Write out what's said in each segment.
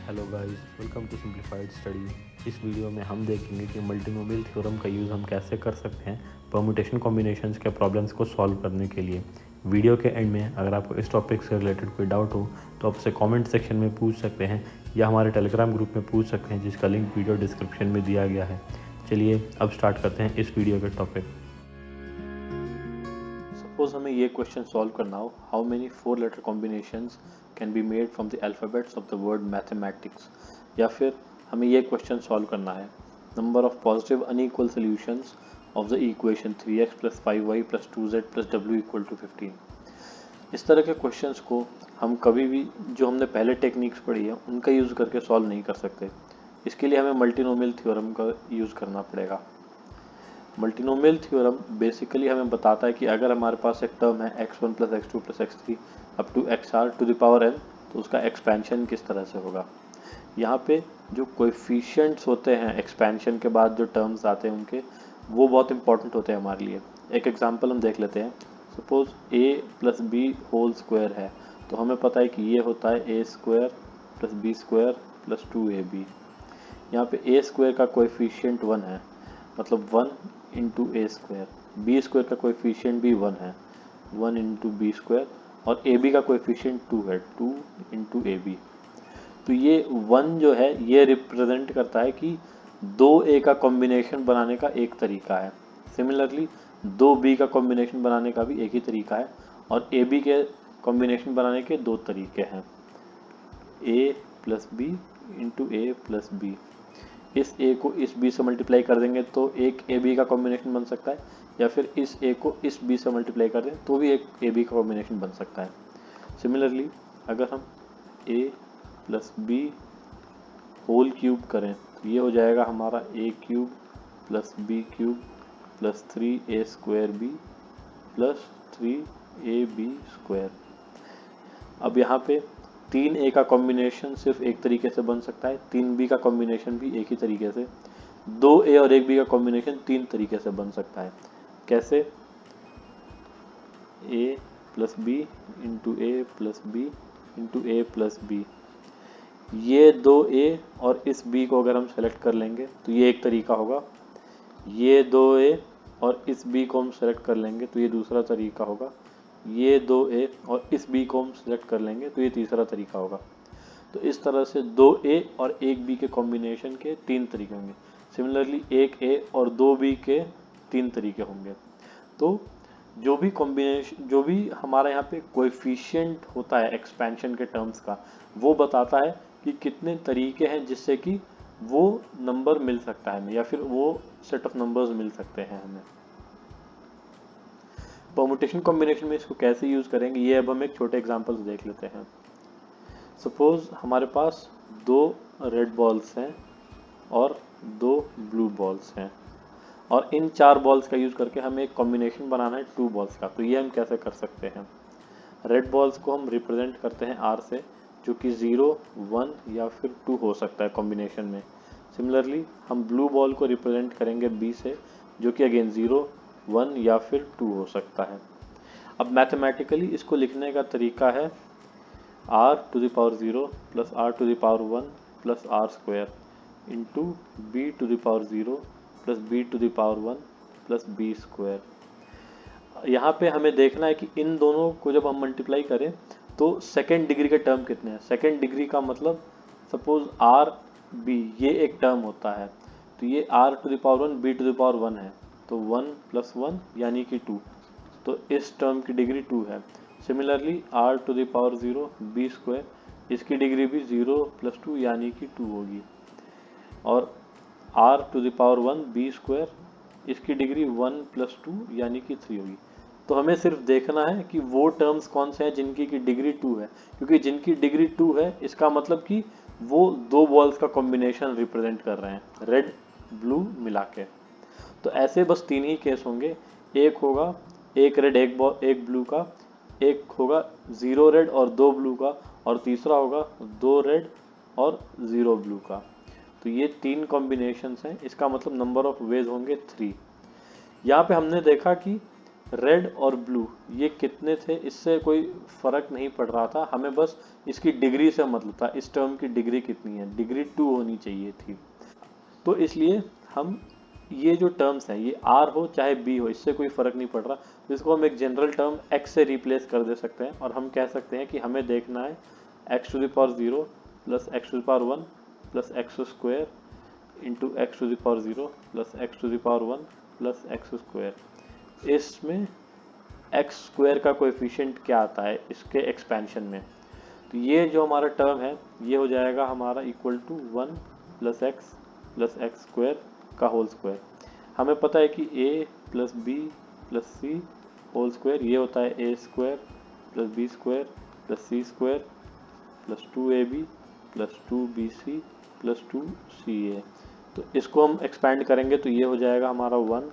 Hello guys, welcome to simplified study. इस video में हम देखेंगे कि मल्टीनोमियल थ्योरम का यूज़ हम कैसे कर सकते हैं परम्यूटेशन कॉम्बिनेशंस के प्रॉब्लम्स को सॉल्व करने के लिए। वीडियो के एंड में अगर आपको इस टॉपिक से रिलेटेड कोई डाउट हो तो आपसे कमेंट सेक्शन में पूछ सकते हैं या हमारे टेलीग्राम ग्रुप में पूछ सकते हैं, जिसका लिंक वीडियो डिस्क्रिप्शन में दिया गया है। चलिए अब स्टार्ट करते हैं इस वीडियो के टॉपिक। सपोज हमें ये क्वेश्चन सॉल्व करना हो, how many 4 letter combinations can be made from the alphabets of the word mathematics, या फिर हमें ये क्वेश्चन सॉल्व करना है number of positive unequal solutions of the equation 3x + 5y + 2z + w = 15। इस तरह के क्वेश्चंस को हम कभी भी जो हमने पहले टेक्निक्स पढ़ी है उनका यूज़ करके सॉल्व नहीं कर सकते। इसके लिए हमें मल्टीनोमियल थ्योरम का यूज़ करना पड़ेगा। मल्टीनोमियल थ्योरम बेसिकली हमें बताता है कि अगर हमारे पास एक टर्म है x1 + x2 + x3 up to xr to the power n, तो उसका एक्सपेंशन किस तरह से होगा। यहाँ पे जो कोएफिशिएंट्स होते हैं एक्सपेंशन के बाद जो टर्म्स आते हैं उनके, वो बहुत इंपॉर्टेंट होते हैं हमारे लिए। एक एग्जांपल हम देख लेते हैं। Suppose a + b whole square है, तो हमें पता है कि ये होता है a² + b² + 2ab। यहाँ पे a स्क्वायर का कोएफिशिएंट 1 है, मतलब 1 × a²। b² का कोएफिशिएंट भी 1 है, 1 × b²। और ab का कोएफिशिएंट 2 है, 2 × ab। तो ये 1 जो है ये रिप्रेजेंट करता है कि 2a का कॉम्बिनेशन बनाने का एक तरीका है। सिमिलरली 2b का कॉम्बिनेशन बनाने का भी एक ही तरीका है, और ab के कॉम्बिनेशन बनाने के दो तरीके हैं, a + b × a + b। इस a को इस b से मल्टीप्लाई कर देंगे तो एक ab का कॉम्बिनेशन बन सकता है, या फिर इस a को इस b से मल्टीप्लाई कर दें तो भी एक ab का कॉम्बिनेशन बन सकता है। सिमिलरली अगर हम a + b होल क्यूब करें तो ये हो जाएगा हमारा a³ + b³ + 3a² + 3ab²। अब यहाँ पे 3a का कॉम्बिनेशन सिर्फ एक तरीके से बन सकता है, 3b का कॉम्बिनेशन भी एक ही तरीके से, 2a और 1b का कॉम्बिनेशन 3 तरीके से बन सकता है। कैसे? a + b × a + b × a + b। ये 2a और इस b को अगर हम सेलेक्ट कर लेंगे तो ये एक तरीका होगा। ये 2a और इस b को हम सेलेक्ट कर लेंगे तो ये दूसरा तरीका होगा। ये 2a और इस b को हम सेलेक्ट कर लेंगे तो ये तीसरा तरीका होगा। तो इस तरह से 2a और 1b के कॉम्बिनेशन के 3 तरीके होंगे। सिमिलरली 1a और 2b के 3 तरीके होंगे। तो जो भी हमारा यहाँ पे कोएफिशिएंट होता है एक्सपेंशन के टर्म्स का, वो बताता है कि कितने तरीके हैं जिससे कि वो नंबर मिल सकता है हमें, या फिर वो सेट ऑफ नंबर्स मिल सकते हैं हमें। परम्यूटेशन कॉम्बिनेशन में इसको कैसे यूज करेंगे, ये अब हम एक छोटे एग्जांपल से देख लेते हैं। सपोज हमारे पास 2 रेड बॉल्स हैं और 2 ब्लू बॉल्स हैं, और इन 4 बॉल्स का यूज करके हमें एक कॉम्बिनेशन बनाना है 2 बॉल्स का। तो ये हम कैसे कर सकते हैं? रेड बॉल्स को हम रिप्रेजेंट करते हैं R से, जो कि 0, 1 या फिर 2 हो सकता है कॉम्बिनेशन में। सिमिलरली हम ब्लू बॉल को रिप्रेजेंट करेंगे B से, जो कि अगेन 0, 1 या फिर 2 हो सकता है। अब मैथमेटिकली इसको लिखने का तरीका है r⁴ + r⁴ + r² into b⁴ + b⁴ + b²। यहाँ पे हमें देखना है कि इन दोनों को जब हम मल्टीप्लाई करें तो सेकेंड डिग्री के टर्म कितने हैं। सेकेंड डिग्री का मतलब सपोज आर बी ये एक टर्म होता है, तो ये r⁴ b⁴ है, तो 1 + 1 यानी कि 2, तो इस टर्म की डिग्री 2 है। सिमिलरली r⁴ b², इसकी डिग्री भी 0 + 2 यानी कि 2 होगी, और r⁴ b², इसकी डिग्री 1 + 2 यानी कि 3 होगी। तो हमें सिर्फ देखना है कि वो टर्म्स कौन से हैं जिनकी की डिग्री 2 है, क्योंकि जिनकी डिग्री 2 है इसका मतलब कि वो 2 बॉल्स का कॉम्बिनेशन रिप्रेजेंट कर रहे हैं, रेड ब्लू मिला के। तो ऐसे बस 3 ही केस होंगे, एक होगा एक रेड एक ब्लू का, एक होगा 0 रेड और 2 ब्लू का, और तीसरा होगा 2 रेड और 0 ब्लू का। तो ये 3 कॉम्बिनेशंस हैं, इसका मतलब नंबर ऑफ वेज होंगे 3। यहाँ पे हमने देखा कि रेड और ब्लू ये कितने थे इससे कोई फर्क नहीं पड़ रहा था, हमें बस इसकी डिग्री से मतलब था, इस टर्म की डिग्री कितनी है, डिग्री 2 होनी चाहिए थी। तो इसलिए हम ये जो टर्म्स हैं ये आर हो चाहे बी हो इससे कोई फर्क नहीं पड़ रहा, तो इसको हम एक जनरल टर्म एक्स से रिप्लेस कर दे सकते हैं और हम कह सकते हैं कि हमें देखना है x to the power 0 plus x to the power 1 plus x square into x to the power 0 plus x to the power 1 plus x square. इसमें एक्स स्क्वायर का कोएफिशिएंट क्या आता है इसके एक्सपेंशन में, तो ये जो हमारा टर्म है ये हो जाएगा हमारा equal to 1 plus x square का होल स्क्वायर। हमें पता है कि a plus b plus c whole square ये होता है a square plus b square plus c square plus 2ab plus 2bc plus 2ca। तो इसको हम एक्सपैंड करेंगे तो ये हो जाएगा हमारा 1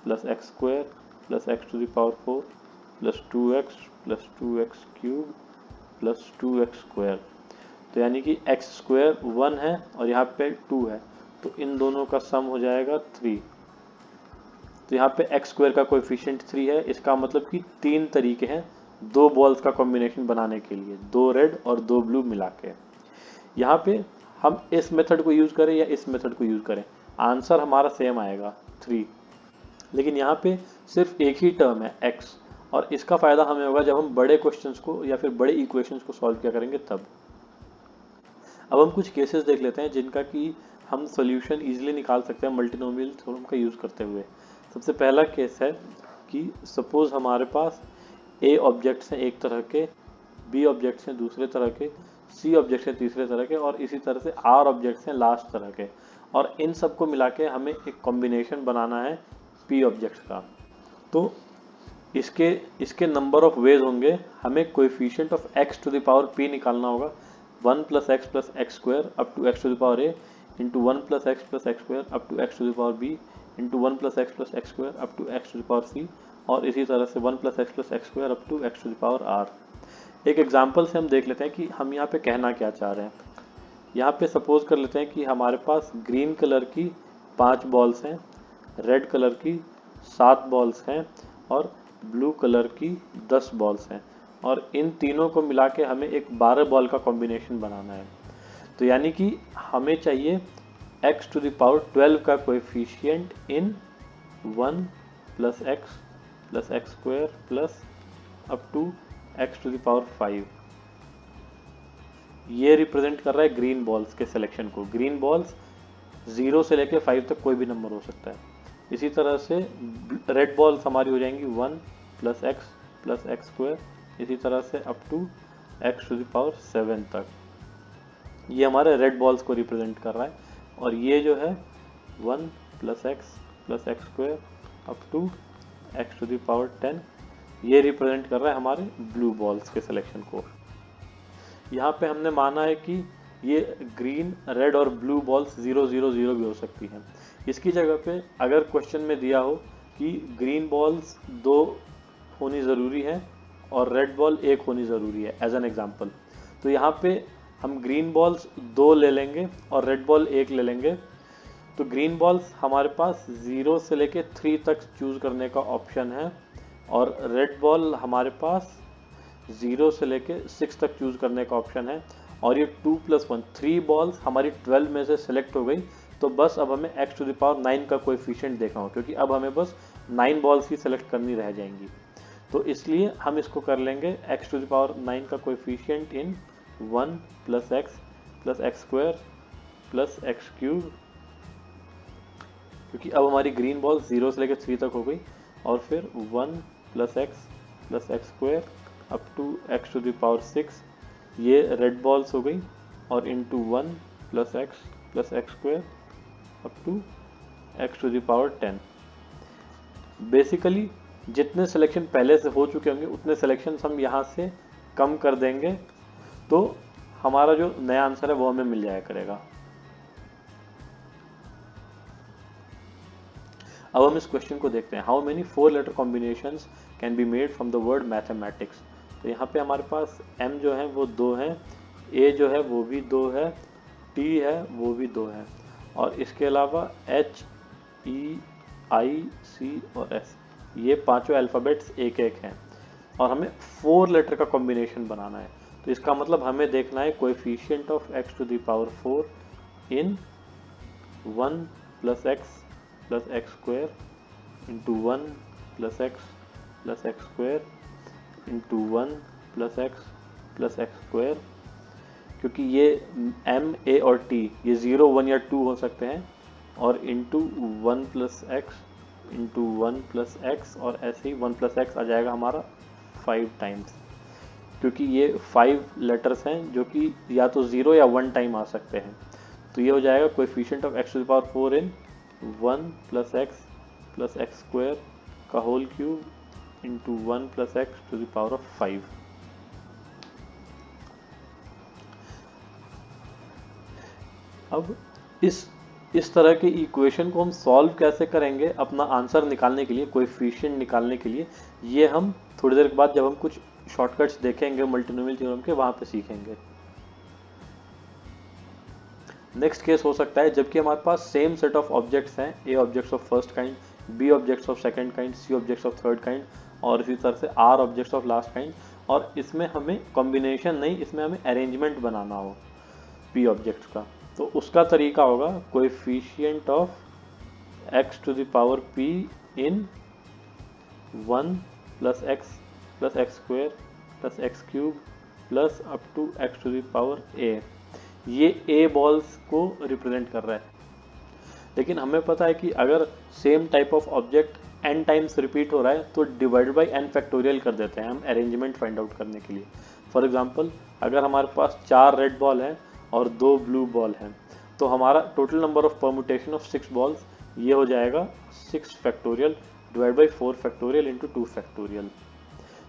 plus x square plus x to the power 4 plus 2x cube plus 2x square. तो यानी कि एक्स स्क्वायर 1 है और यहाँ पे 2 है, तो इन दोनों का सम हो जाएगा 3। तो यहाँ पे एक्स स्क्वायर का कोएफिशिएंट 3 है, इसका मतलब कि 3 तरीके हैं दो बॉल्स का कॉम्बिनेशन बनाने के लिए, 2 रेड और 2 ब्लू मिला के। यहाँ पे हम इस मेथड को यूज करें या इस मेथड को यूज करें आंसर हमारा सेम आएगा 3, लेकिन यहाँ पे सिर्फ एक ही टर्म है x और इसका फायदा हमें होगा जब हम बड़े क्वेश्चंस को या फिर बड़े इक्वेशंस को सॉल्व किया करेंगे तब। अब हम कुछ केसेस देख लेते हैं जिनका कि हम सॉल्यूशन इजीली निकाल सकते हैं मल्टीनोमियल थ्योरम का यूज करते हुए। सबसे पहला केस है कि सपोज हमारे पास a ऑब्जेक्ट्स हैं एक तरह के, b ऑब्जेक्ट्स हैं दूसरे तरह के, c ऑब्जेक्ट्स हैं तीसरे तरह के और इसी तरह से r ऑब्जेक्ट्स हैं लास्ट तरह के, और इन सबको मिला के हमें एक कॉम्बिनेशन बनाना है p ऑब्जेक्ट्स का। तो इसके नंबर ऑफ वेज होंगे, हमें coefficient of x to the power p निकालना होगा, 1 plus x square up to x to the power a into 1 plus x square up to x to the power b into 1 plus x square up to x to the power c और इसी तरह से 1 plus x square up to x to the power r। एक example से हम देख लेते हैं कि हम यहाँ पे कहना क्या चाह रहे हैं। यहाँ पे सपोज कर लेते हैं कि हमारे पास ग्रीन कलर की 5 बॉल्स हैं, रेड कलर की 7 बॉल्स हैं और ब्लू कलर की 10 बॉल्स हैं, और इन तीनों को मिला के हमें एक 12 बॉल का कॉम्बिनेशन बनाना है। तो यानी कि हमें चाहिए x टू द पावर 12 का coefficient in 1 plus x square plus up to x to the power 5। ये रिप्रेजेंट कर रहा है ग्रीन बॉल्स के सिलेक्शन को। ग्रीन बॉल्स 0 से लेके 5 तक कोई भी नंबर हो सकता है। इसी तरह से रेड बॉल्स हमारी हो जाएंगी 1 प्लस एक्स स्क्वायर, इसी तरह से up to x to the power 7 तक। ये हमारे रेड बॉल्स को रिप्रेजेंट कर रहा है, और ये जो है 1 plus x square up to x to the power 10, ये रिप्रेजेंट कर रहा है हमारे ब्लू बॉल्स के सिलेक्शन को। यहाँ पे हमने माना है कि ये ग्रीन रेड और ब्लू बॉल्स 0 0 0 भी हो सकती हैं। इसकी जगह पे अगर क्वेश्चन में दिया हो कि ग्रीन बॉल्स 2 होनी ज़रूरी है और रेड बॉल 1 होनी ज़रूरी है एज एन एग्जांपल, तो यहाँ पे हम ग्रीन बॉल्स 2 ले लेंगे और रेड बॉल 1 ले लेंगे। तो ग्रीन बॉल्स हमारे पास 0 से लेके 3 तक चूज़ करने का ऑप्शन है, और रेड बॉल हमारे पास 0 से लेके 6 तक चूज़ करने का ऑप्शन है। और ये 2 + 1 3 बॉल्स हमारी 12 में से सिलेक्ट हो गई, तो बस अब हमें x टू द पावर 9 का कोएफिशिएंट देखना होगा, क्योंकि अब हमें बस 9 बॉल्स ही सिलेक्ट करनी रह जाएंगी। तो इसलिए हम इसको कर लेंगे x टू द पावर 9 का coefficient in 1 plus x square plus x cube, क्योंकि अब हमारी ग्रीन बॉल 0 से लेकर 3 तक हो गई, और फिर 1 plus x square up to x to the power 6, ये रेड बॉल्स हो गई, और into 1 plus x square up to x to the power 10। Basically जितने सिलेक्शन पहले से हो चुके होंगे उतने सिलेक्शन हम यहाँ से कम कर देंगे, तो हमारा जो नया आंसर है वो हमें मिल जाया करेगा। अब हम इस क्वेश्चन को देखते हैं, how many 4 letter combinations can be made from the word mathematics. तो यहाँ पे हमारे पास m जो है वो 2 है, a जो है वो भी 2 है, t है वो भी 2 है, और इसके अलावा h, e, i, c और s ये पांचों अल्फ़ाबेट्स एक एक हैं और हमें 4 लेटर का कॉम्बिनेशन बनाना है। तो इसका मतलब हमें देखना है coefficient of x to the power 4 in 1 plus x square into 1 plus x square into 1 plus x square, क्योंकि ये m a और t ये 0 1 या 2 हो सकते हैं, और into 1 plus x into 1 plus x, और ऐसे ही 1 प्लस एक्स आ जाएगा हमारा 5 टाइम्स, क्योंकि ये 5 लेटर्स हैं जो कि या तो 0 या 1 टाइम आ सकते हैं। तो ये हो जाएगा coefficient of x to the power 4 in 1 plus x square का whole cube into 1 plus x to the power of 5। अब इस तरह के इक्वेशन को हम सॉल्व कैसे करेंगे अपना आंसर निकालने के लिए, कोएफिशिएंट निकालने के लिए, ये हम थोड़ी देर के बाद जब हम कुछ शॉर्टकट्स देखेंगे मल्टीनोमियल थ्योरम के वहां पे सीखेंगे। नेक्स्ट केस हो सकता है जबकि हमारे पास सेम सेट ऑफ ऑब्जेक्ट्स हैं, a objects of first kind, b objects of second kind, c objects of third kind, और इसी तरह से r objects of last kind, और इसमें हमें कॉम्बिनेशन नहीं, इसमें हमें अरेंजमेंट बनाना हो पी ऑब्जेक्ट्स का। तो उसका तरीका होगा coefficient of x to the power p in 1 plus x square plus x cube plus up to x to the power a। ये a बॉल्स को रिप्रेजेंट कर रहा है, लेकिन हमें पता है कि अगर same type of object n times repeat हो रहा है तो डिवाइड बाई n फैक्टोरियल कर देते हैं हम अरेंजमेंट फाइंड आउट करने के लिए। फॉर एग्जांपल अगर हमारे पास 4 रेड बॉल हैं और 2 ब्लू बॉल हैं, तो हमारा total number of permutation of 6 balls ये हो जाएगा 6 factorial divide by 4 factorial into 2 factorial.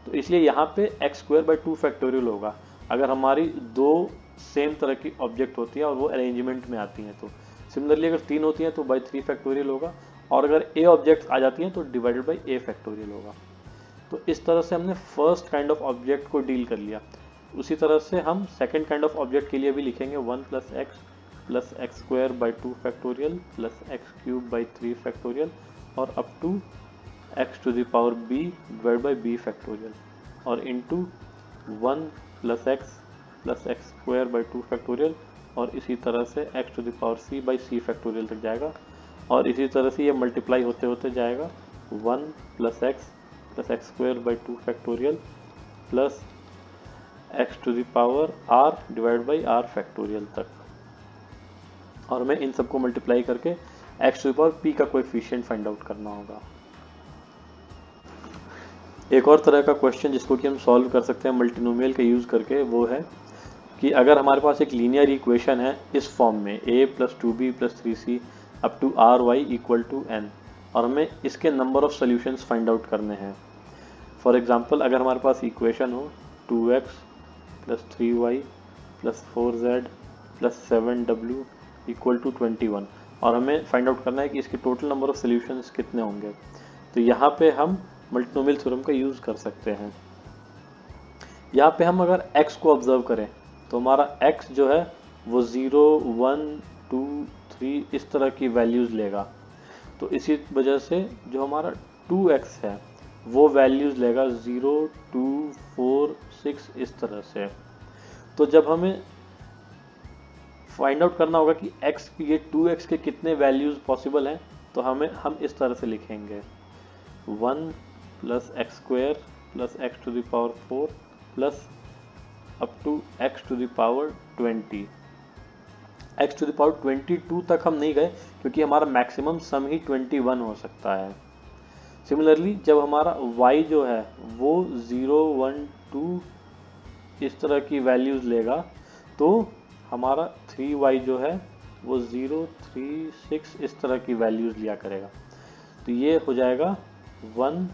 तो इसलिए यहाँ पे एक्स स्क्वायर बाई 2 फैक्टोरियल होगा अगर हमारी 2 सेम तरह की ऑब्जेक्ट होती है और वो अरेंजमेंट में आती हैं। तो सिमिलरली अगर 3 होती हैं तो बाई 3 फैक्टोरियल होगा, और अगर ए ऑब्जेक्ट्स आ जाती हैं तो डिवाइडेड बाई ए फैक्टोरियल होगा। तो इस तरह से हमने फर्स्ट काइंड ऑफ ऑब्जेक्ट को डील कर लिया। उसी तरह से हम सेकेंड काइंड ऑफ ऑब्जेक्ट के लिए भी लिखेंगे 1 plus x square by 2 factorial plus x cube by 3 factorial और up to x to the power b divide by b factorial, और into 1 plus x square by 2 factorial, और इसी तरह से x to the power c by c factorial तक जाएगा, और इसी तरह से ये मल्टीप्लाई होते होते जाएगा 1 plus x square by 2 factorial plus x to the power r divide by r factorial तक, और हमें इन सबको मल्टीप्लाई करके x to the power p का कोएफिशिएंट फाइंड आउट करना होगा। एक और तरह का क्वेश्चन जिसको कि हम सॉल्व कर सकते हैं मल्टीनोमियल के यूज़ करके, वो है कि अगर हमारे पास एक लीनियर इक्वेशन है इस फॉर्म में a plus 2b plus 3c up to R Y equal to n, और हमें इसके number of solutions find out करने हैं। फॉर एग्जांपल अगर हमारे पास इक्वेशन हो 2x plus 3y plus 4z plus 7w equal to 21, और हमें फाइंड आउट करना है कि इसके टोटल नंबर ऑफ सोल्यूशंस कितने होंगे। तो यहाँ पे हम मल्टीनोमियल थ्योरम का यूज़ कर सकते हैं। यहाँ पे हम अगर x को ऑब्जर्व करें तो हमारा x जो है वो 0 1 2 3 इस तरह की वैल्यूज़ लेगा। तो इसी वजह से जो हमारा 2x है वो वैल्यूज़ लेगा 0 2 4 6 इस तरह से। तो जब हमें फाइंड आउट करना होगा कि x ये 2x के कितने वैल्यूज़ पॉसिबल हैं, तो हम इस तरह से लिखेंगे 1 plus x square plus x to the power 4 plus up to x to the power 20। X to the power 22 तक हम नहीं गए क्योंकि हमारा मैक्सिमम सम ही 21 हो सकता है। सिमिलरली जब हमारा y जो है वो 0 1 2 इस तरह की वैल्यूज़ लेगा, तो हमारा 3y जो है वो 0 3 6 इस तरह की वैल्यूज़ लिया करेगा। तो ये हो जाएगा 1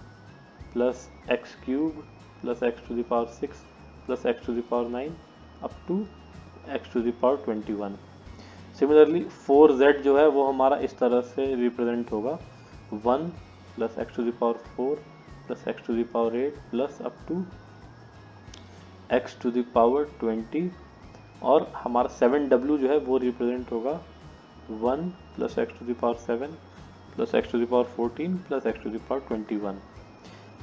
plus x cube plus x to the power 6 plus x to the power 9 up to x to the power 21। Similarly 4z जो है वो हमारा इस तरह से रिप्रेजेंट होगा 1 plus x to the power 4 plus x to the power 8 plus up to x to the power 20, और हमारा 7w जो है वो रिप्रेजेंट होगा 1 plus x to the power 7 plus x to the power 14 plus x to the power 21।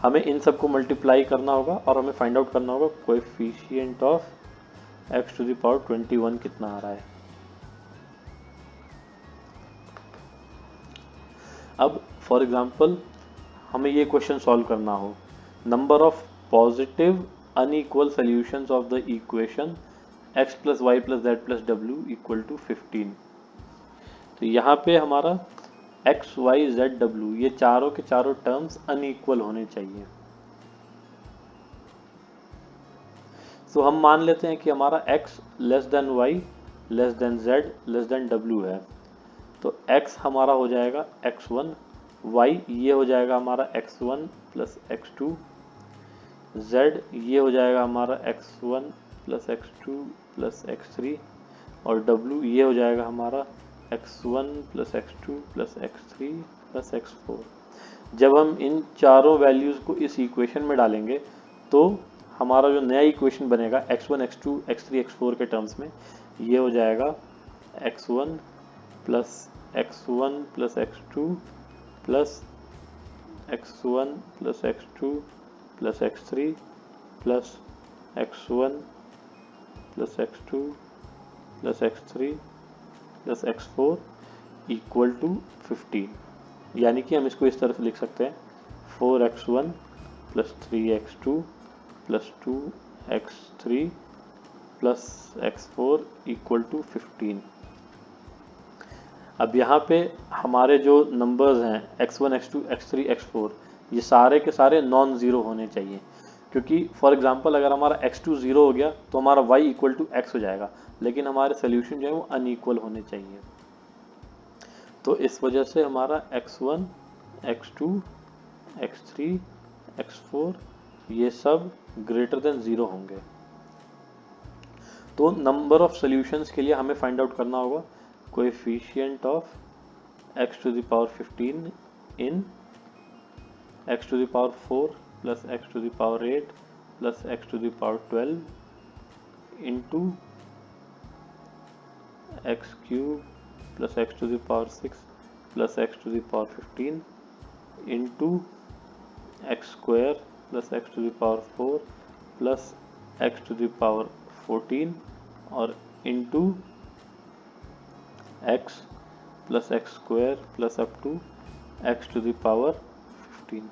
हमें इन सबको multiply करना होगा और हमें फाइंड आउट करना होगा coefficient of x to the power 21 कितना आ रहा है। अब फॉर एग्जांपल हमें ये क्वेश्चन सॉल्व करना हो, number of positive unequal solutions of the equation x plus Y plus Z plus W equal to 15। तो यहाँ पे हमारा x y z w ये चारों के चारों टर्म्स अनइक्वल होने चाहिए। तो हम मान लेते हैं कि हमारा x less then y less than z less than w है। तो x हमारा हो जाएगा x1, y ये हो जाएगा हमारा x1 प्लस x2, z ये हो जाएगा हमारा x1 plus x2 plus x3 और w ये हो जाएगा हमारा x1 plus x2 plus x3 plus x4। जब हम इन चारों वैल्यूज़ को इस इक्वेशन में डालेंगे तो हमारा जो नया इक्वेशन बनेगा x1 x2 x3 x4 के टर्म्स में ये हो जाएगा x1 plus x1 plus x2 plus x1 plus x2 plus x3 plus x1 plus x2 plus x3 plus x4 equal to 15। यानी कि हम इसको इस तरह से लिख सकते हैं 4x1 plus 3x2 plus 2x3 plus x4 equal to 15। अब यहाँ पे हमारे जो नंबर्स हैं x1 x2 x3 x4 ये सारे के सारे नॉन ज़ीरो होने चाहिए, क्योंकि फॉर एग्जांपल अगर हमारा x2 ज़ीरो हो गया तो हमारा y इक्वल टू x हो जाएगा, लेकिन हमारे सोल्यूशन जो है वो अनइक्वल होने चाहिए। तो इस वजह से हमारा x1 x2 x3 x4 ये सब ग्रेटर देन ज़ीरो होंगे। तो नंबर ऑफ सॉल्यूशंस के लिए हमें फाइंड आउट करना होगा coefficient of x to the power 15 in x to the power 4 plus x to the power 8 plus x to the power 12 into x cube plus x to the power 6 plus x to the power 15 into x square plus x to the power 4 plus x to the power 14 और into x plus x square plus up to x to the power 15।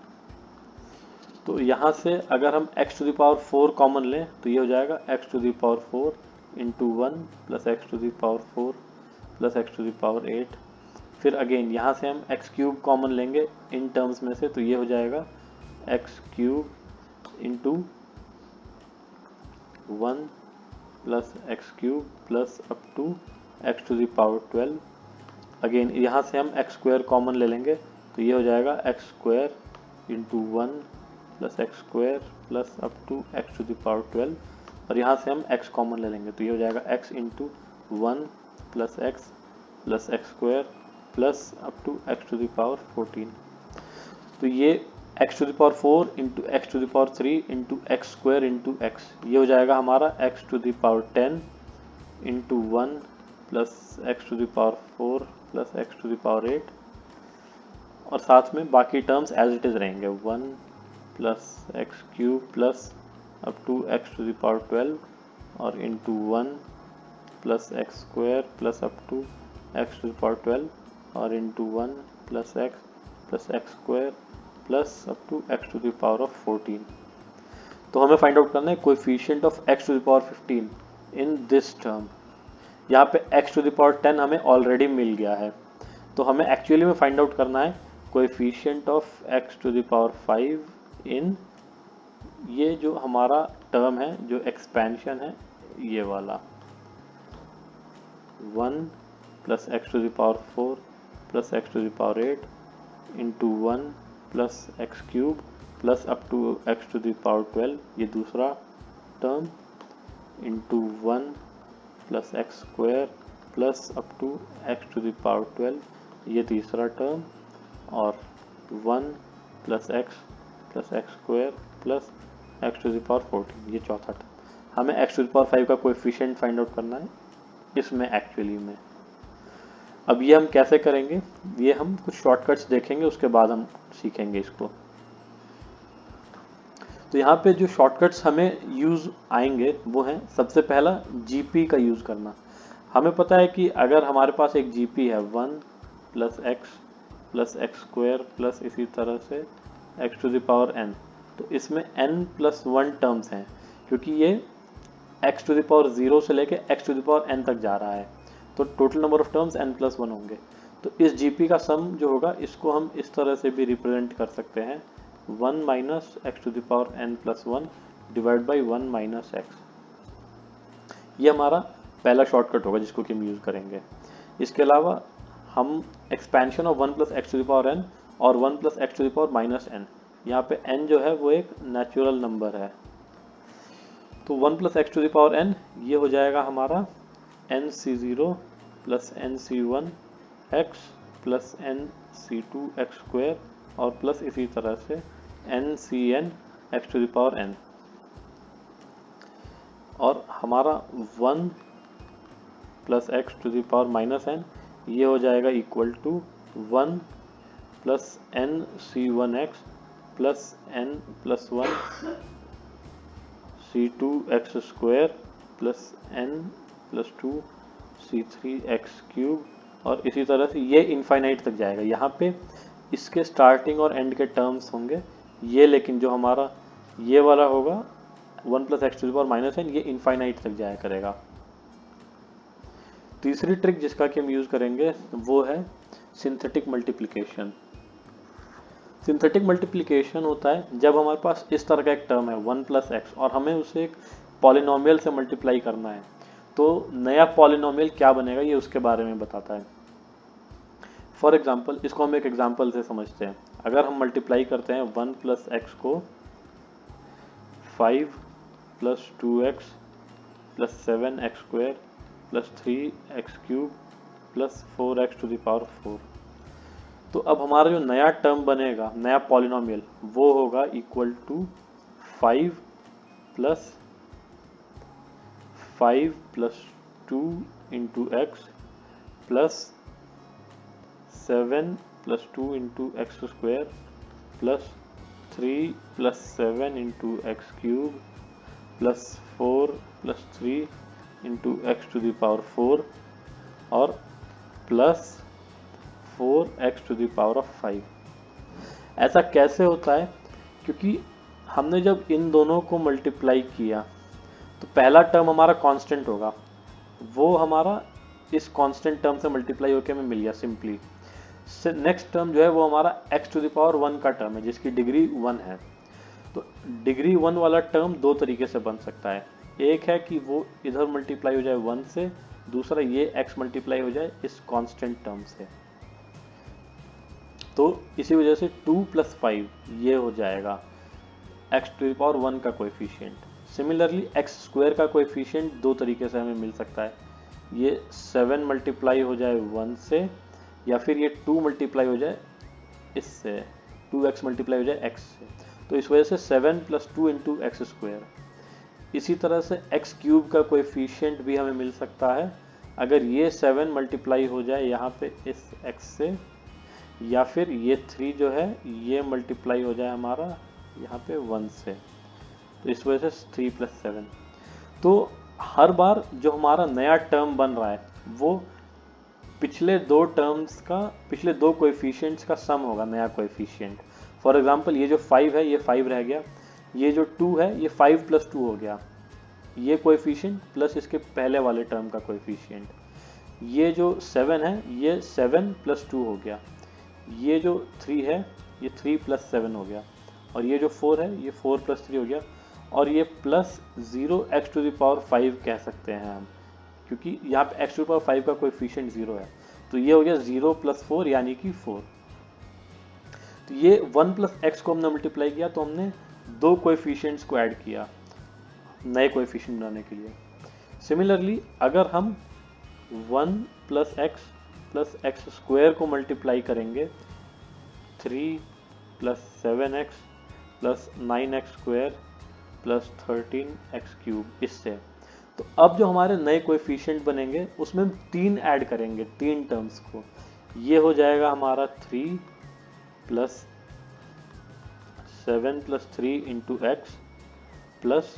तो यहाँ से अगर हम x to the power 4 common लें तो ये हो जाएगा x to the power 4 into 1 plus x to the power 4 plus x to the power 8। फिर अगेन यहाँ से हम x क्यूब कॉमन लेंगे इन टर्म्स में से, तो ये हो जाएगा x cube into 1 plus x cube plus up to x to the power 12। Again यहाँ से हम x स्क्वायर कॉमन ले लेंगे तो ये हो जाएगा x square into 1 plus x square plus up to x to the power 12 और यहाँ से हम x कॉमन ले लेंगे तो ये हो जाएगा x into 1 plus x square plus up to x to the power 14। तो ये x to the power 4 into x to the power 3 into x square into x ये हो जाएगा हमारा x to the power 10 into 1 plus x to the power 4 plus x to the power 8 और साथ में बाकी टर्म्स एज इट इज रहेंगे 1 plus x cube plus up to x to the power 12 और into 1 plus x square plus up to x to the power 12 और into 1 plus x square plus up to x to the power of 14। तो हमें find out करना है coefficient of x to the power 15 in this term. यहाँ पे x to the power 10 हमें already मिल गया है, तो हमें एक्चुअली में फाइंड आउट करना है coefficient of x to the power 5 in ये जो हमारा टर्म है जो एक्सपेंशन है ये वाला 1 plus x to the power 4 plus x to the power 8 into 1 plus x cube plus up to x to the power 12 ये दूसरा term into 1 plus x square plus up to x to the power 12 ये तीसरा term और 1 plus x square plus x to the power 14 ये चौथा term. हमें x to the power 5 का coefficient find out करना है इसमें एक्चुअली में। अब ये हम कैसे करेंगे, ये हम कुछ शॉर्टकट्स देखेंगे उसके बाद हम सीखेंगे इसको। तो यहाँ पे जो शॉर्टकट्स हमें यूज़ आएंगे वो हैं, सबसे पहला जीपी का यूज़ करना। हमें पता है कि अगर हमारे पास एक जीपी है 1 प्लस एक्स स्क्वायर प्लस इसी तरह से x to the power n, तो इसमें n+1 टर्म्स हैं क्योंकि ये x टू द पावर 0 से लेके x to the power n तक जा रहा है, तो total number of terms n+1 होंगे। तो इस जीपी का सम जो होगा इसको हम इस तरह से भी रिप्रेजेंट कर सकते हैं, 1 minus x to the power n+1 divide by 1 minus x. ये हमारा पहला शॉर्टकट होगा जिसको कि हम यूज़ करेंगे। इसके अलावा हम expansion of 1 plus x to the power n और 1 plus x to the power minus n, यहाँ पे n जो है वो एक नेचुरल नंबर है, तो 1 plus x to the power n ये हो जाएगा हमारा nc0 plus nc1 x plus nc2 x square और प्लस इसी तरह से ncn x to the power n, और हमारा 1 plus x to the power minus n ये हो जाएगा equal to 1 plus nc1x plus n+1 c2x square plus n+2 c3x cube, और इसी तरह से ये इनफाइनाइट तक जाएगा। यहाँ पे इसके स्टार्टिंग और एंड के टर्म्स होंगे ये, लेकिन जो हमारा ये वाला होगा 1 plus x to the power minus n ये इनफाइनाइट तक जाया करेगा। तीसरी ट्रिक जिसका कि हम यूज़ करेंगे वो है सिंथेटिक मल्टीप्लिकेशन। सिंथेटिक मल्टीप्लिकेशन होता है जब हमारे पास इस तरह का एक टर्म है 1 प्लस एक्स और हमें उसे एक पॉलिनोमियल से मल्टीप्लाई करना है, तो नया पॉलिनोमियल क्या बनेगा ये उसके बारे में बताता है। फॉर एग्जाम्पल इसको हम एक एग्जाम्पल से समझते हैं। अगर हम मल्टीप्लाई करते हैं 1 प्लस एक्स को 5 plus 2x plus 7x square plus 3x cube plus 4x to the power 4, तो अब हमारा जो नया टर्म बनेगा, नया पॉलिनोमियल, वो होगा equal to 5 plus 2 into x plus 7 plus 2 into x square plus 3 plus 7 into x cube plus 4 plus 3 into x to the power 4 और plus 4x to the power of 5। ऐसा कैसे होता है? क्योंकि हमने जब इन दोनों को मल्टीप्लाई किया तो पहला टर्म हमारा कांस्टेंट होगा, वो हमारा इस कांस्टेंट टर्म से मल्टीप्लाई होकर हमें मिल गया सिंपली। नेक्स्ट टर्म जो है वो हमारा x टू द पावर 1 का टर्म है जिसकी डिग्री 1 है। तो डिग्री 1 वाला टर्म दो तरीके से बन सकता है, एक है कि वो इधर मल्टीप्लाई हो जाए 1 से, दूसरा ये x मल्टीप्लाई हो जाए इस कांस्टेंट टर्म से। तो इसी वजह से 2 प्लस 5 ये हो जाएगा x टू द पावर 1 का कोएफिशिएंट। सिमिलरली x स्क्वायर का कोएफिशिएंट दो तरीके से हमें मिल सकता है, ये 7 मल्टीप्लाई हो जाए 1 से, या फिर ये 2 मल्टीप्लाई हो जाए इससे, 2x मल्टीप्लाई हो जाए x से। तो इस वजह से 7 प्लस 2 इंटू एक्स स्क्वायर। इसी तरह से x क्यूब का कोएफिशिएंट भी हमें मिल सकता है अगर ये 7 मल्टीप्लाई हो जाए यहाँ पे इस x से, या फिर ये 3 जो है ये मल्टीप्लाई हो जाए हमारा यहाँ पे 1 से। तो इस वजह से 3 प्लस 7। तो हर बार जो हमारा नया टर्म बन रहा है वो पिछले दो टर्म्स का, पिछले दो कोएफिशिएंट्स का सम होगा, नया कोएफिशिएंट। फॉर एग्जांपल ये जो 5 है ये 5 रह गया, ये जो 2 है ये 5 प्लस 2 हो गया, ये कोएफिशिएंट प्लस इसके पहले वाले टर्म का कोएफिशिएंट। ये जो 7 है ये 7 प्लस 2 हो गया, ये जो 3 है ये 3 प्लस 7 हो गया, और ये जो 4 है ये 4 प्लस 3 हो गया, और ये plus 0x to the power 5 कह सकते हैं हम, क्योंकि यहाँ पे x टू द पावर 5 का कोएफिशिएंट 0 है। तो ये हो गया 0 प्लस 4 यानी कि 4। तो ये 1 प्लस एक्स को हमने मल्टीप्लाई किया तो हमने दो कोएफिशिएंट्स को ऐड किया नए कोएफिशिएंट बनाने के लिए। सिमिलरली अगर हम 1 प्लस एक्स स्क्वायर को मल्टीप्लाई करेंगे 3 plus 7x plus 9x square plus 13x cube इससे, तो अब जो हमारे नए कोएफिशिएंट बनेंगे उसमें हम 3 ऐड करेंगे, 3 टर्म्स को। ये हो जाएगा हमारा 3 plus 7 plus 3 into x plus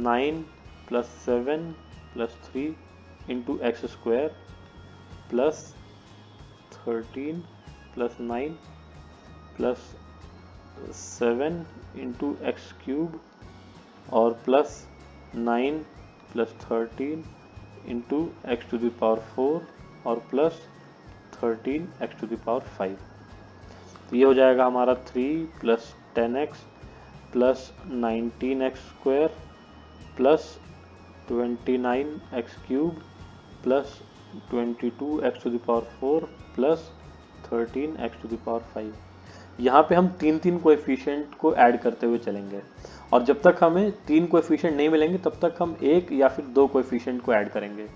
9 plus 7 plus 3 into x square plus 13 plus 9 plus 7 into x cube और plus 9 plus 13 into x to the power 4 और plus 13 x to the power 5। तो ये हो जाएगा हमारा 3 plus 10x plus 19x square plus 29x cube plus 22x to the power 4 plus 13x to the power 5। यहाँ पे हम तीन कोएफिशिएंट को ऐड करते हुए चलेंगे और जब तक हमें 3 कोएफिशिएंट नहीं मिलेंगे तब तक हम एक या फिर 2 कोएफिशिएंट को ऐड करेंगे।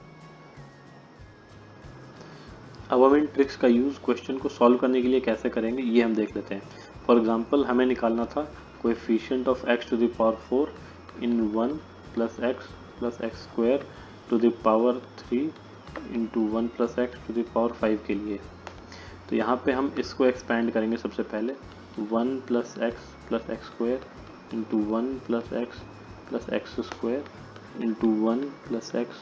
अब हम इन ट्रिक्स का यूज़ क्वेश्चन को सॉल्व करने के लिए कैसे करेंगे ये हम देख लेते हैं। फॉर एग्जांपल हमें निकालना था coefficient of x to the power 4 in 1 plus x square to the power 3 into 1 plus x to the power 5 के लिए। तो यहाँ पे हम इसको एक्सपैंड करेंगे सबसे पहले 1 plus x square into 1 plus x square into 1 plus x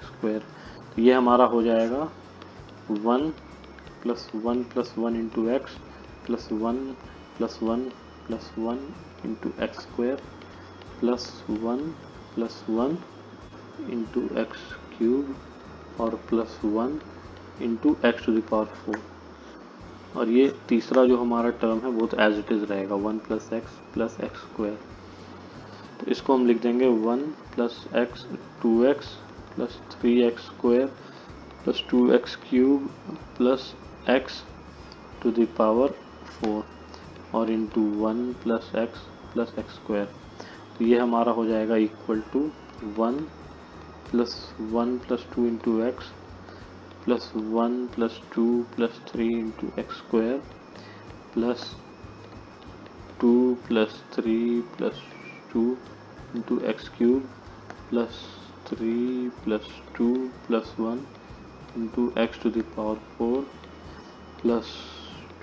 square. तो ये हमारा हो जाएगा 1 plus 1 into x plus 1 plus 1 into x square plus 1 into x cube और plus 1 into x to the power 4। और ये तीसरा जो हमारा टर्म है वो तो एज इट इज़ रहेगा 1 प्लस एक्स स्क्वायर। तो इसको हम लिख देंगे 1 plus x 2x plus 3x square plus 2x cube plus x to the power 4 और इंटू 1 प्लस एक्स स्क्वायर। तो ये हमारा हो जाएगा equal to 1 plus 2 into x plus 1 plus 2 plus 3 into x square plus 2 plus 3 plus 2 into x cube plus 3 plus 2 plus 1 into x to the power 4 plus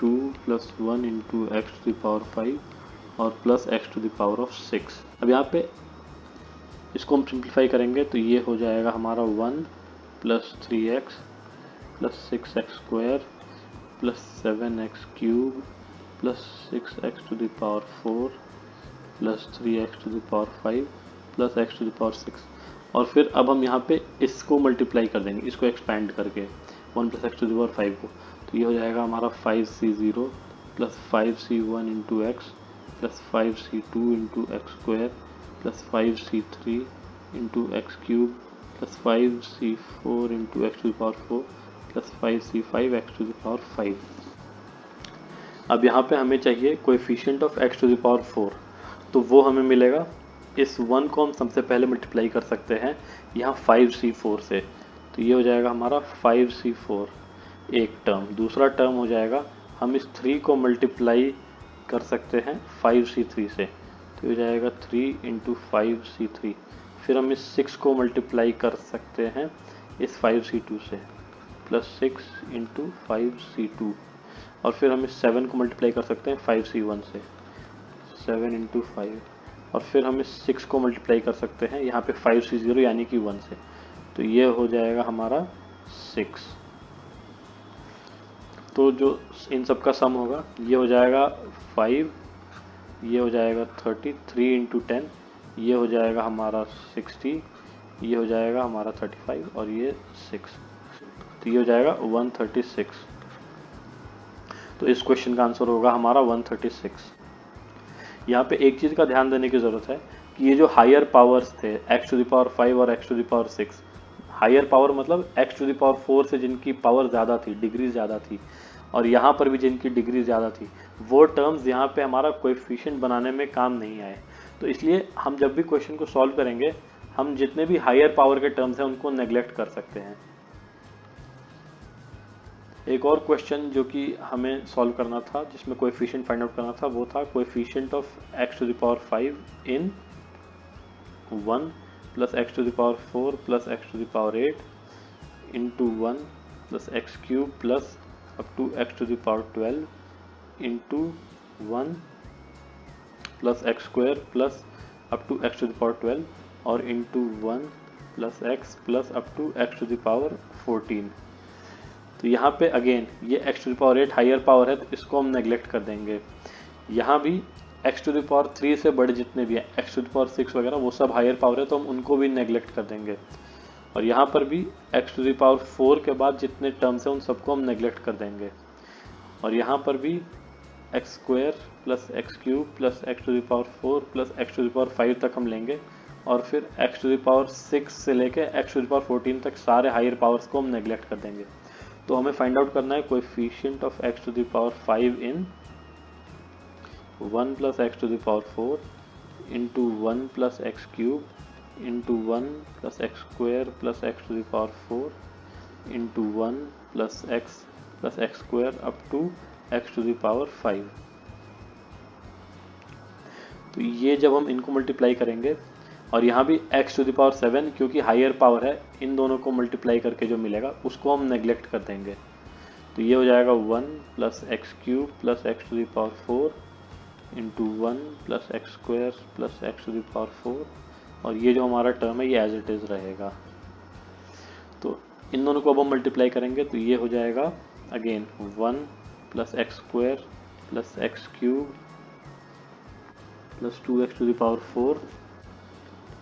2 plus 1 into x to the power 5 और plus x to the power of 6। अब यहाँ पे इसको हम simplify करेंगे तो ये हो जाएगा हमारा 1 plus 3x plus 6x square plus 7x cube plus 6x to the power 4 plus 3x to the power 5 plus x to the power 6। और फिर अब हम यहाँ पे इसको मल्टीप्लाई कर देंगे, इसको एक्सपैंड करके 1 plus x to the power 5 को। तो ये हो जाएगा हमारा 5c0 plus 5c1 into x plus 5c2 into x square plus 5c3 into x cube plus 5c4 into x to the power 4 plus 5c5 x to the power 5। अब यहाँ पे हमें चाहिए coefficient of x to the power 4, तो वो हमें मिलेगा, इस 1 को हम सबसे पहले मल्टीप्लाई कर सकते हैं यहाँ 5c4 से। तो ये हो जाएगा हमारा 5c4 एक टर्म। दूसरा टर्म हो जाएगा हम इस 3 को मल्टीप्लाई कर सकते हैं 5c3 से, तो हो जाएगा 3 इंटू 5c3। फिर हम इस 6 को मल्टीप्लाई कर सकते हैं इस 5c2 से, प्लस 6 इंटू 5c2। और फिर हम इस 7 को मल्टीप्लाई कर सकते हैं 5c1 से, 7 इंटू 5। और फिर हम इस 6 को मल्टीप्लाई कर सकते हैं यहाँ पे 5c0 यानी कि 1 से, तो ये हो जाएगा हमारा 6। तो जो इन सब का सम होगा ये हो जाएगा 5, ये हो जाएगा 30, 3 इंटू 10 ये हो जाएगा हमारा 60, ये हो जाएगा हमारा 35 और ये 6, तो ये हो जाएगा 136। तो इस क्वेश्चन का आंसर होगा हमारा 136। यहाँ पे एक चीज़ का ध्यान देने की ज़रूरत है कि ये जो हायर पावर्स थे x टू द पावर 5 और x to the power 6, higher power मतलब x टू द पावर 4 से जिनकी पावर ज़्यादा थी, डिग्री ज़्यादा थी, और यहाँ पर भी जिनकी डिग्री ज़्यादा थी, वो टर्म्स यहाँ पे हमारा कोएफिशिएंट बनाने में काम नहीं आए। तो इसलिए हम जब भी क्वेश्चन को सॉल्व करेंगे हम जितने भी हायर पावर के टर्म्स हैं उनको नेग्लेक्ट कर सकते हैं। एक और क्वेश्चन जो कि हमें सॉल्व करना था जिसमें कोएफिशिएंट फाइंड आउट करना था वो था coefficient of x to the power 5 in 1 plus x to the power 4 plus x to the power 8 into 1 plus x cube plus up to x to the power 12 into 1 plus x square plus up to x to the power 12 और into 1 plus x plus up to x to the power 14। तो यहाँ पे again ये x to the power 8 higher power है, तो इसको हम neglect कर देंगे। यहाँ भी एक्स टू द पावर 3 से बड़े जितने भी हैं, एक्स टू द पावर 6 वगैरह, वो सब हायर पावर है, तो हम उनको भी नेग्लेक्ट कर देंगे। और यहाँ पर भी एक्स टू द पावर 4 के बाद जितने टर्म्स हैं उन सबको हम नेग्लेक्ट कर देंगे। और यहाँ पर भी x square plus x cube plus x to the power 4 plus x to the power 5 तक हम लेंगे, और फिर एक्स टू द पावर 6 से लेके एक्स टू द पावर 14 तक सारे हायर पावर्स को हम नेग्लेक्ट कर देंगे। तो हमें फाइंड आउट करना है coefficient of x to the power 5 in 1 plus x to the power 4 into 1 plus x cube into 1 plus x square plus x to the power 4 into 1 plus x square up to x to the power 5। तो ये जब हम इनको multiply करेंगे, और यहाँ भी x to the power 7 क्योंकि हायर पावर है, इन दोनों को मल्टीप्लाई करके जो मिलेगा उसको हम नेग्लेक्ट कर देंगे। तो ये हो जाएगा 1 plus x cube plus x to the power 4 into 1 plus x square plus x to the power 4, और ये जो हमारा टर्म है ये एज इट इज़ रहेगा। तो इन दोनों को अब हम मल्टीप्लाई करेंगे, तो ये हो जाएगा again 1 plus x square plus x cube plus 2x to the power 4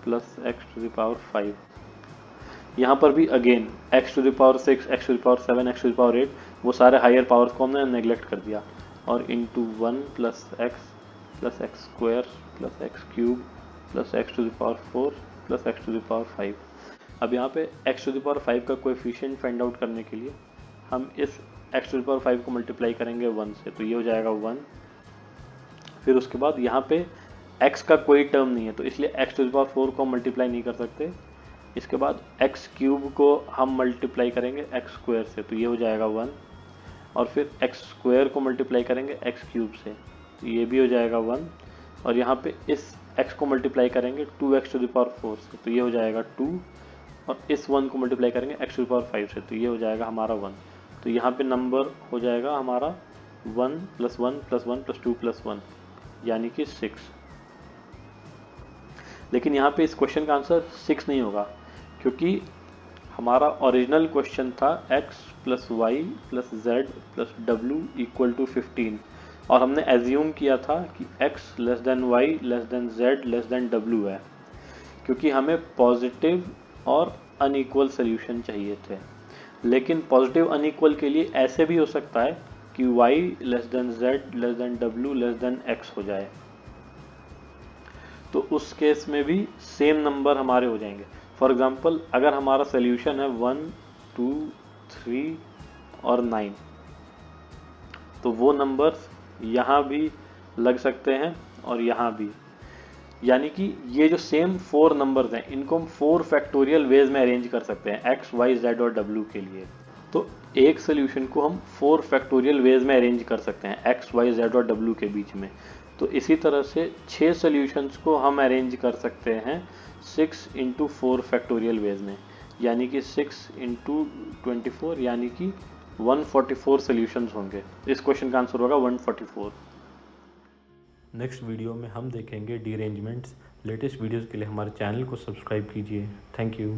plus x to the power 5। यहाँ पर भी again x to the power 6, x to the power 7, x to the power 8, वो सारे हायर पावर्स को हमने neglect कर दिया, और into 1 plus x square plus x cube plus x to the power 4 plus x to the power 5। अब यहाँ पे एक्स टू द पावर 5 का कोएफिशिएंट फाइंड आउट करने के लिए हम इस एक्स टू द पावर 5 को मल्टीप्लाई करेंगे 1 से, तो ये हो जाएगा 1। फिर उसके बाद यहाँ पे x का कोई टर्म नहीं है, तो इसलिए x टू द पावर 4 को हम मल्टीप्लाई नहीं कर सकते। इसके बाद x क्यूब को हम मल्टीप्लाई करेंगे x स्क्वायर से, तो ये हो जाएगा 1, और फिर x स्क्वायर को मल्टीप्लाई करेंगे x क्यूब से, तो ये भी हो जाएगा 1, और यहाँ पे इस x को मल्टीप्लाई करेंगे 2x टू द पावर 4 से, तो ये हो जाएगा 2, और इस 1 को मल्टीप्लाई करेंगे x टू द पावर 5 से, तो ये हो जाएगा हमारा 1। तो यहाँ पे नंबर हो जाएगा हमारा 1 प्लस 1 प्लस 1 प्लस 2 प्लस 1, यानी कि 6। लेकिन यहाँ पे इस क्वेश्चन का आंसर 6 नहीं होगा, क्योंकि हमारा ओरिजिनल क्वेश्चन था x plus Y plus Z plus W equal to 15, और हमने एज्यूम किया था कि x less than y less than z less than डब्ल्यू है, क्योंकि हमें पॉजिटिव और अनइक्वल सोल्यूशन चाहिए थे। लेकिन पॉजिटिव अनइक्वल के लिए ऐसे भी हो सकता है कि y less than z less than W less than x हो जाए, तो उस केस में भी सेम नंबर हमारे हो जाएंगे। फॉर एग्जांपल अगर हमारा सोल्यूशन है 1, 2, 3 और 9, तो वो नंबर्स यहाँ भी लग सकते हैं और यहाँ भी, यानी कि ये जो सेम 4 नंबर्स हैं इनको हम 4 फैक्टोरियल वेज में अरेंज कर सकते हैं x, y, z और w के लिए। तो एक सोल्यूशन को हम 4 फैक्टोरियल वेज में अरेंज कर सकते हैं x, y, z और w के बीच में। तो इसी तरह से 6 सॉल्यूशंस को हम अरेंज कर सकते हैं 6 इंटू 4 फैक्टोरियल वेज में, यानी कि 6 इंटू 24, यानी कि 144 सॉल्यूशंस होंगे। इस क्वेश्चन का आंसर होगा 144। नेक्स्ट वीडियो में हम देखेंगे डीअरेंजमेंट्स। लेटेस्ट वीडियोस के लिए हमारे चैनल को सब्सक्राइब कीजिए। Thank you.